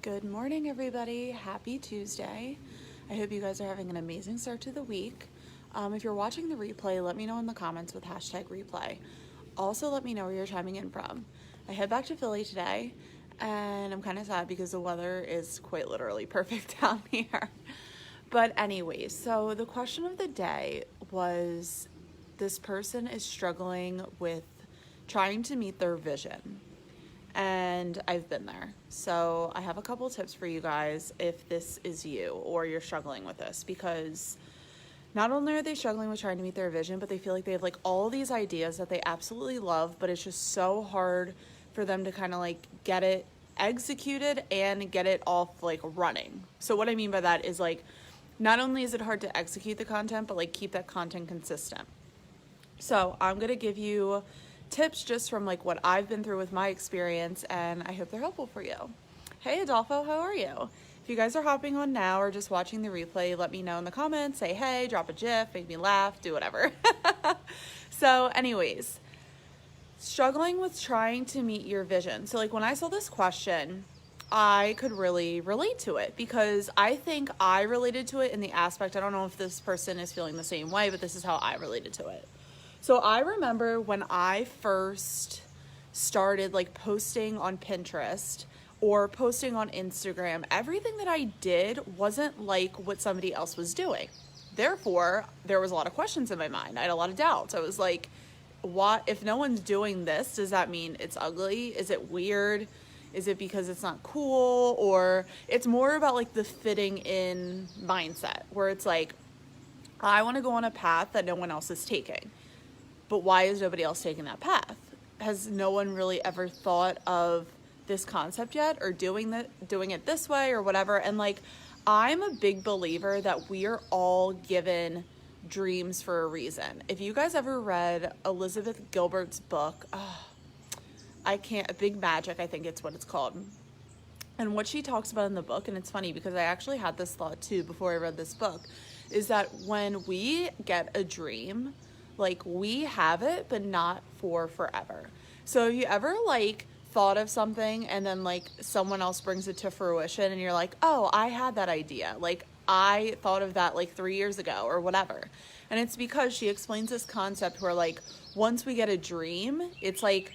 Good morning, everybody. Happy Tuesday. I hope you guys are having an amazing start to the week. If you're watching the replay, let me know in the comments with hashtag replay. Also, let me know where you're chiming in from. I head back to Philly today, and I'm kind of sad because the weather is quite literally perfect down here. But anyways, so the question of the day was, this person is struggling with trying to meet their vision. And I've been there. So I have a couple tips for you guys if this is you or you're struggling with this, because not only are they struggling with trying to meet their vision, but they feel like they have like all these ideas that they absolutely love, but it's just so hard for them to kind of like get it executed and get it off like running. So what I mean by that is like, not only is it hard to execute the content, but like keep that content consistent. So I'm going to give you tips just from like what I've been through with my experience, and I hope they're helpful for you. Hey Adolfo, how are you? If you guys are hopping on now or just watching the replay, let me know in the comments, say hey, drop a gif, make me laugh, do whatever. So anyways, struggling with trying to meet your vision. So like when I saw this question, I could really relate to it because I think I related to it in the aspect, I don't know if this person is feeling the same way, but this is how I related to it. So I remember when I first started like posting on Pinterest or posting on Instagram, everything that I did wasn't like what somebody else was doing. Therefore, there was a lot of questions in my mind. I had a lot of doubts. I was like, what if no one's doing this? Does that mean it's ugly? Is it weird? Is it because it's not cool? Or it's more about like the fitting in mindset where it's like, I want to go on a path that no one else is taking. But why is nobody else taking that path? Has no one really ever thought of this concept yet, or doing it this way or whatever? And like, I'm a big believer that we are all given dreams for a reason. If you guys ever read Elizabeth Gilbert's book, Big Magic, I think it's what it's called. And what she talks about in the book, and it's funny because I actually had this thought too before I read this book, is that when we get a dream, like we have it, but not for forever. So if you ever like thought of something and then like someone else brings it to fruition and you're like, oh, I had that idea. Like I thought of that like 3 years ago or whatever. And it's because she explains this concept where like, once we get a dream, it's like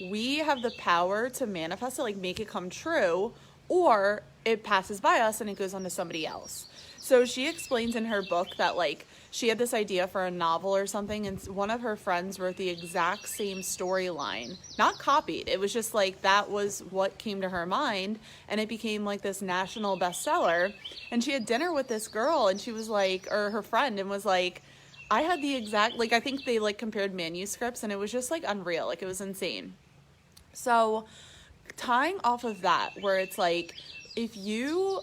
we have the power to manifest it, like make it come true, or it passes by us and it goes on to somebody else. So she explains in her book that like she had this idea for a novel or something, and one of her friends wrote the exact same storyline, not copied. It was just like that was what came to her mind, and it became like this national bestseller. And she had dinner with this girl, and she was like, or her friend, and was like, I had the exact, like I think they like compared manuscripts, and it was just like unreal, like it was insane. So tying off of that, where it's like, if you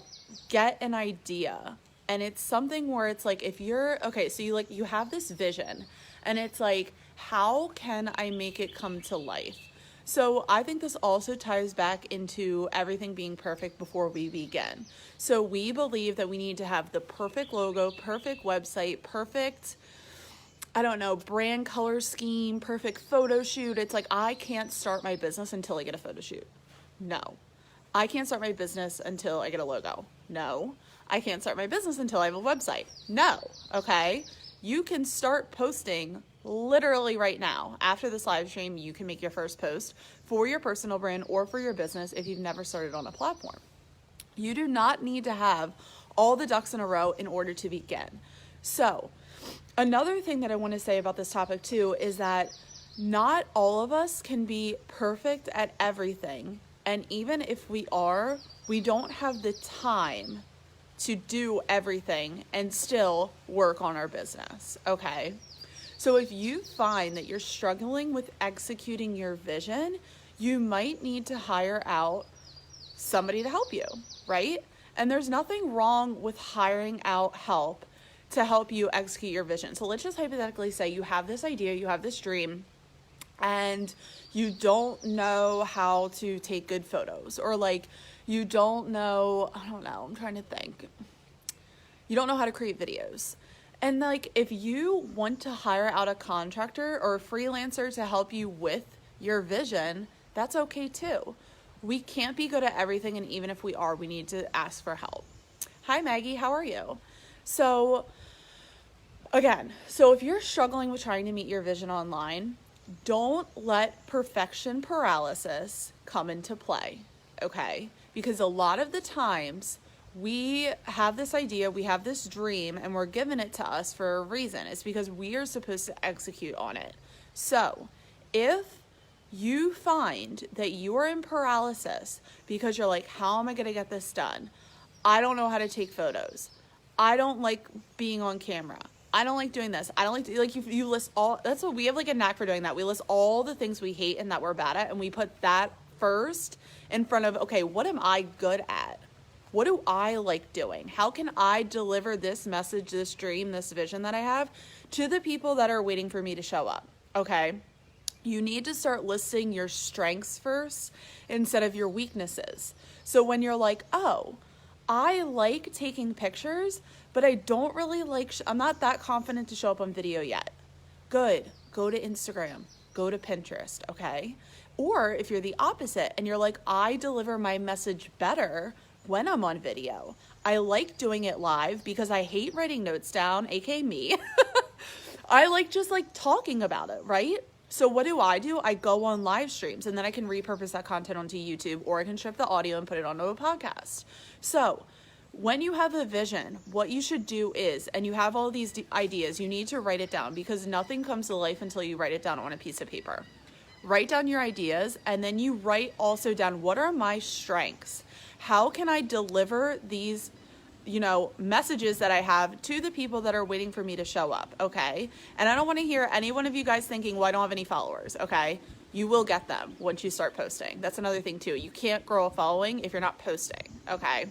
get an idea and it's something where it's like, if you're, okay, so you have this vision and it's like, how can I make it come to life? So I think this also ties back into everything being perfect before we begin. So we believe that we need to have the perfect logo, perfect website, perfect, I don't know, brand color scheme, perfect photo shoot. It's like, I can't start my business until I get a photo shoot. No. I can't start my business until I get a logo. No. I can't start my business until I have a website. No. Okay. You can start posting literally right now. After this live stream, you can make your first post for your personal brand or for your business if you've never started on a platform. You do not need to have all the ducks in a row in order to begin. So another thing that I want to say about this topic too is that not all of us can be perfect at everything. And even if we are, we don't have the time to do everything and still work on our business, okay? So if you find that you're struggling with executing your vision, you might need to hire out somebody to help you, right? And there's nothing wrong with hiring out help to help you execute your vision. So let's just hypothetically say you have this idea, you have this dream, and you don't know how to take good photos, or like you don't know, I'm trying to think. You don't know how to create videos. And like, if you want to hire out a contractor or a freelancer to help you with your vision, that's okay too. We can't be good at everything, and even if we are, we need to ask for help. Hi, Maggie, how are you? So, again, if you're struggling with trying to meet your vision online, don't let perfection paralysis come into play, okay? Because a lot of the times we have this idea, we have this dream, and we're given it to us for a reason. It's because we are supposed to execute on it. So if you find that you are in paralysis because you're like, how am I going to get this done? I don't know how to take photos. I don't like being on camera. I don't like doing this. I don't like you list all, that's what we have like a knack for doing that. We list all the things we hate and that we're bad at, and we put that first in front of, okay, what am I good at? What do I like doing? How can I deliver this message, this dream, this vision that I have to the people that are waiting for me to show up? Okay. You need to start listing your strengths first instead of your weaknesses. So when you're like, oh, I like taking pictures, but I don't really like, I'm not that confident to show up on video yet. Good. Go to Instagram. Go to Pinterest. Okay. Or if you're the opposite and you're like, I deliver my message better when I'm on video. I like doing it live because I hate writing notes down, aka me. I like just like talking about it, right? So what do? I go on live streams, and then I can repurpose that content onto YouTube, or I can strip the audio and put it onto a podcast. So when you have a vision, what you should do is, and you have all these ideas, you need to write it down, because nothing comes to life until you write it down on a piece of paper. Write down your ideas, and then you write also down, what are my strengths? How can I deliver these, messages that I have to the people that are waiting for me to show up, okay? And I don't want to hear any one of you guys thinking, well, I don't have any followers, okay? You will get them once you start posting. That's another thing too. You can't grow a following if you're not posting, okay?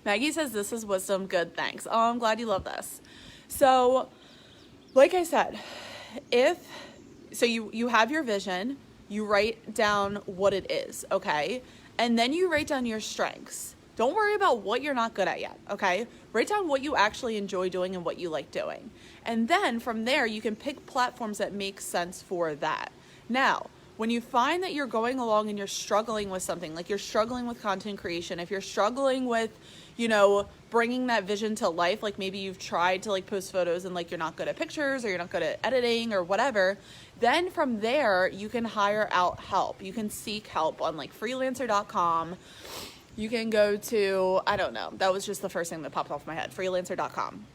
Maggie says, this is wisdom. Good, thanks. Oh, I'm glad you love this. So, like I said, you have your vision, you write down what it is, okay? And then you write down your strengths. Don't worry about what you're not good at yet, okay? Write down what you actually enjoy doing and what you like doing. And then from there, you can pick platforms that make sense for that. Now, when you find that you're going along and you're struggling with something, like you're struggling with content creation, if you're struggling with, bringing that vision to life, like maybe you've tried to like post photos and like you're not good at pictures, or you're not good at editing or whatever, then from there, you can hire out help. You can seek help on like freelancer.com. You can go to, I don't know, that was just the first thing that popped off my head, freelancer.com.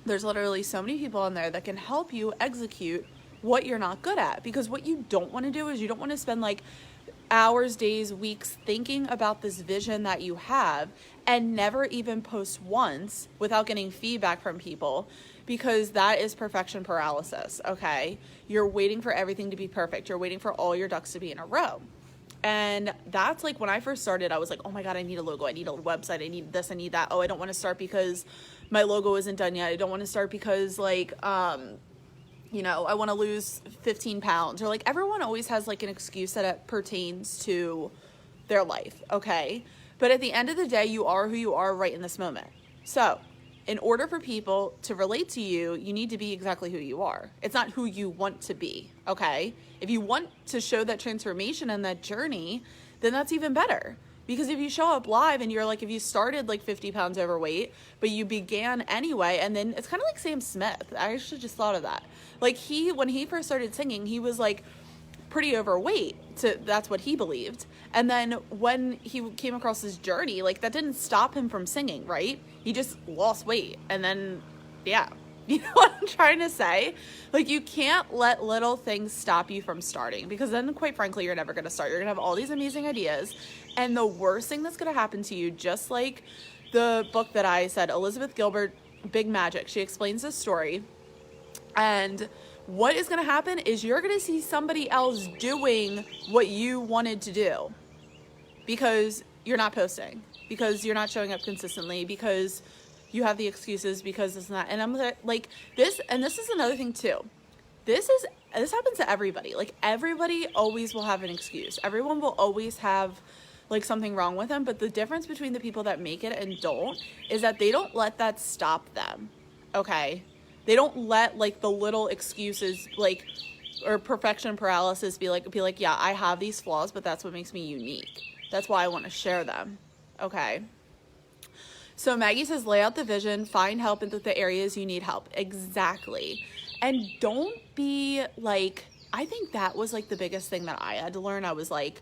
There's literally so many people on there that can help you execute what you're not good at, because what you don't want to do is you don't want to spend like hours, days, weeks thinking about this vision that you have and never even post once without getting feedback from people, because that is perfection paralysis, okay? You're waiting for everything to be perfect. You're waiting for all your ducks to be in a row. And that's like when I first started, I was like, oh my God, I need a logo. I need a website. I need this. I need that. Oh, I don't want to start because my logo isn't done yet. I don't want to start because like, I want to lose 15 pounds, or like everyone always has like an excuse that it pertains to their life. Okay. But at the end of the day, you are who you are right in this moment. So in order for people to relate to you, you need to be exactly who you are. It's not who you want to be. Okay. If you want to show that transformation and that journey, then that's even better. Because if you show up live and you're like, if you started like 50 pounds overweight, but you began anyway, and then it's kind of like Sam Smith. I actually just thought of that. Like when he first started singing, he was like pretty overweight. That's what he believed. And then when he came across his journey, like that didn't stop him from singing, right? He just lost weight. And then, yeah. You know what I'm trying to say? Like, you can't let little things stop you from starting, because then, quite frankly, you're never going to start. You're going to have all these amazing ideas. And the worst thing that's going to happen to you, just like the book that I said, Elizabeth Gilbert, Big Magic, she explains this story. And what is going to happen is you're going to see somebody else doing what you wanted to do, because you're not posting, because you're not showing up consistently, because you have the excuses, because it's not. And I'm like this, and this is another thing too. This happens to everybody. Like, everybody always will have an excuse. Everyone will always have like something wrong with them. But the difference between the people that make it and don't is that they don't let that stop them. Okay. They don't let like the little excuses like or perfection paralysis, be like, yeah, I have these flaws, but that's what makes me unique. That's why I want to share them. Okay. So Maggie says, lay out the vision, find help in the areas you need help. Exactly. And don't be like, I think that was like the biggest thing that I had to learn. I was like,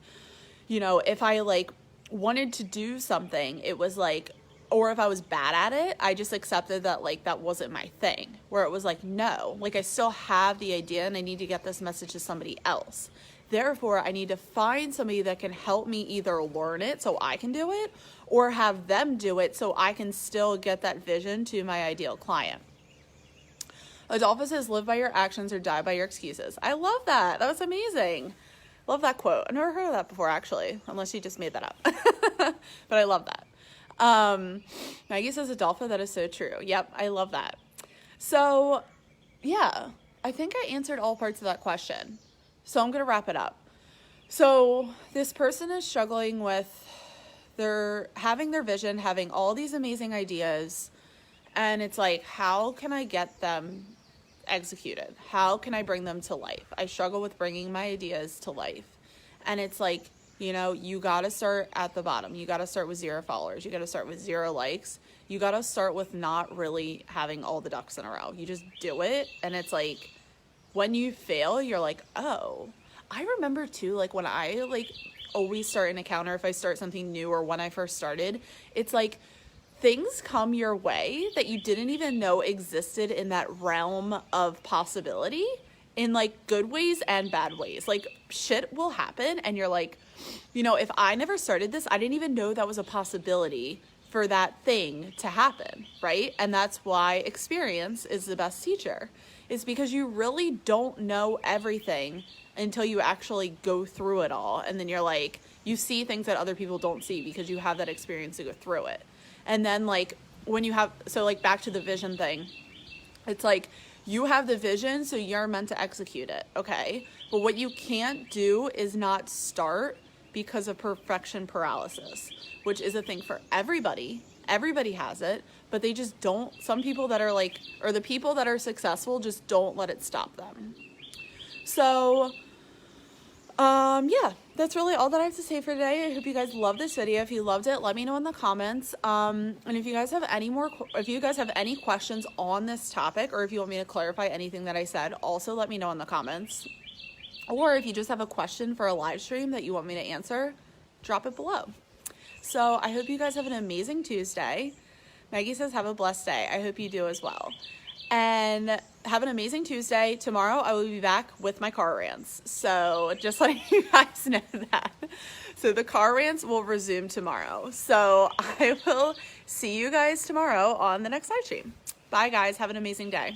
you know, if I like wanted to do something, it was like, or if I was bad at it, I just accepted that like that wasn't my thing, where it was like, no, like I still have the idea and I need to get this message to somebody else. Therefore, I need to find somebody that can help me either learn it so I can do it or have them do it so I can still get that vision to my ideal client. Adolpha says, live by your actions or die by your excuses. I love that. That was amazing. Love that quote. I've never heard of that before, actually, unless you just made that up. But I love that. Maggie says, Adolpha, that is so true. Yep, I love that. So, yeah, I think I answered all parts of that question. So I'm going to wrap it up. So this person is struggling with having their vision, having all these amazing ideas, and it's like, how can I get them executed? How can I bring them to life? I struggle with bringing my ideas to life. And it's like, you know, you got to start at the bottom. You got to start with 0 followers. You got to start with 0 likes. You got to start with not really having all the ducks in a row. You just do it. And it's like, when you fail, you're like, oh, I remember too, like when I like always start an account or if I start something new or when I first started, it's like things come your way that you didn't even know existed in that realm of possibility, in like good ways and bad ways. Like shit will happen and you're like, you know, if I never started this, I didn't even know that was a possibility for that thing to happen, right? And that's why experience is the best teacher. Is because you really don't know everything until you actually go through it all. And then you're like, you see things that other people don't see because you have that experience to go through it. And then like when you have, so like back to the vision thing, it's like you have the vision, so you're meant to execute it. Okay. But what you can't do is not start because of perfection paralysis, which is a thing for everybody. Everybody has it, but they just don't. Some people that are like, or the people that are successful just don't let it stop them. So, yeah, that's really all that I have to say for today. I hope you guys love this video. If you loved it, let me know in the comments. And if you guys have any questions on this topic, or if you want me to clarify anything that I said, also let me know in the comments. Or if you just have a question for a live stream that you want me to answer, drop it below. So I hope you guys have an amazing Tuesday. Maggie says, have a blessed day. I hope you do as well. And have an amazing Tuesday. Tomorrow I will be back with my car rants. So just letting you guys know that. So the car rants will resume tomorrow. So I will see you guys tomorrow on the next live stream. Bye guys. Have an amazing day.